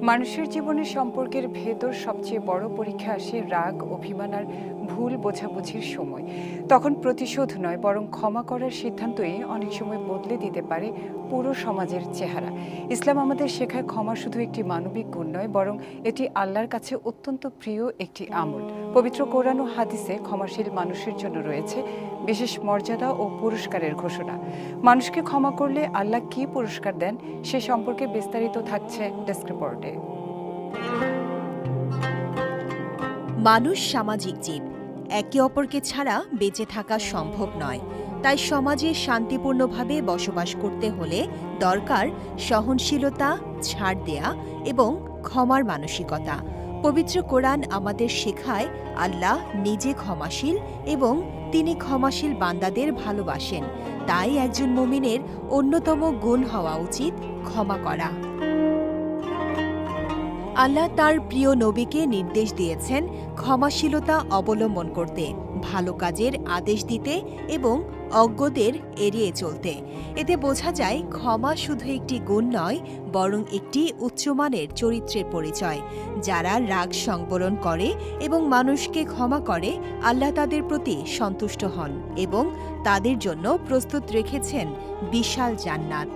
মানুষের জীবনে সম্পর্কের ভেতর সবচেয়ে বড় পরীক্ষা আসে রাগ, অভিমান আর ভুল বোঝাবুঝির সময়। তখন প্রতিশোধ নয়, বরং ক্ষমা করার সিদ্ধান্তই অনেক সময় বদলে দিতে পারে পুরো সমাজের চেহারা। ইসলাম আমাদের শেখায় ক্ষমা শুধু একটি মানবিক গুণ নয়, বরং এটি আল্লাহর কাছে অত্যন্ত প্রিয় একটি আমল। পবিত্র কোরআন ও হাদিসে ক্ষমাশীল মানুষের জন্য রয়েছে বিশেষ মর্যাদা ও পুরস্কারের ঘোষণা। মানুষকে ক্ষমা করলে আল্লাহ কী পুরস্কার দেন সে সম্পর্কে বিস্তারিত থাকছে ডেস্ক রিপোর্টে। মানুষ সামাজিক জীব, একে অপরকে ছাড়া বেঁচে থাকা সম্ভব নয়। তাই সমাজে শান্তিপূর্ণভাবে বসবাস করতে হলে দরকার সহনশীলতা, ছাড় দেয়া এবং ক্ষমার মানসিকতা। পবিত্র কোরআন আমাদের শেখায় আল্লাহ নিজে ক্ষমাশীল এবং তিনি ক্ষমাশীল বান্দাদের ভালোবাসেন। তাই একজন মুমিনের অন্যতম গুণ হওয়া উচিত ক্ষমা করা। আল্লাহ তার প্রিয় নবীকে নির্দেশ দিয়েছেন ক্ষমাশীলতা অবলম্বন করতে, ভালো কাজের আদেশ দিতে এবং অজ্ঞদের এড়িয়ে চলতে। এতে বোঝা যায় ক্ষমা শুধু একটি গুণ নয়, বরং একটি উচ্চমানের চরিত্রের পরিচয়। যারা রাগ সংবরণ করে এবং মানুষকে ক্ষমা করে, আল্লাহ তাদের প্রতি সন্তুষ্ট হন এবং তাদের জন্য প্রস্তুত রেখেছেন বিশাল জান্নাত।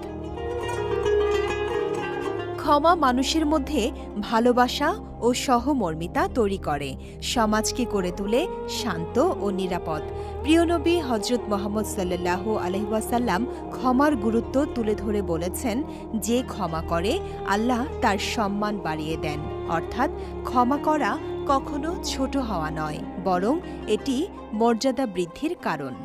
ক্ষমা মানুষের মধ্যে ভালোবাসা ও সহমর্মিতা তৈরি করে, সমাজকে করে তোলে শান্ত ও নিরাপদ। প্রিয় নবী হজরত মুহাম্মদ সাল্লাল্লাহু আলাইহি ওয়াসাল্লাম ক্ষমার গুরুত্ব তুলে ধরে বলেছেন, যে ক্ষমা করে আল্লাহ তার সম্মান বাড়িয়ে দেন। অর্থাৎ ক্ষমা করা কখনো ছোট হওয়া নয়, বরং এটি মর্যাদা বৃদ্ধির কারণ।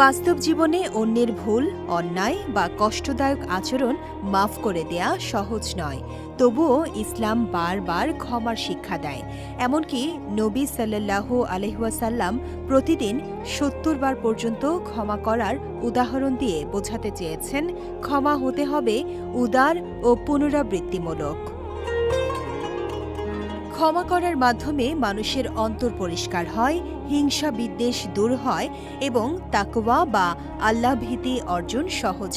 বাস্তব জীবনে অন্যের ভুল, অন্যায় বা কষ্টদায়ক আচরণ মাফ করে দেয়া সহজ নয়। তবুও ইসলাম বারবার ক্ষমার শিক্ষা দেয়। এমনকি নবী সাল্লাল্লাহু আলাইহি ওয়াসাল্লাম প্রতিদিন ৭০ বার পর্যন্ত ক্ষমা করার উদাহরণ দিয়ে বোঝাতে চেয়েছেন, ক্ষমা হতে হবে উদার ও পুনরাবৃত্তিমূলক। ক্ষমা করার মাধ্যমে মানুষের অন্তর পরিষ্কার হয়, হিংসা বিদ্বেষ দূর হয় এবং তাকওয়া বা আল্লাহ ভীতি অর্জন সহজ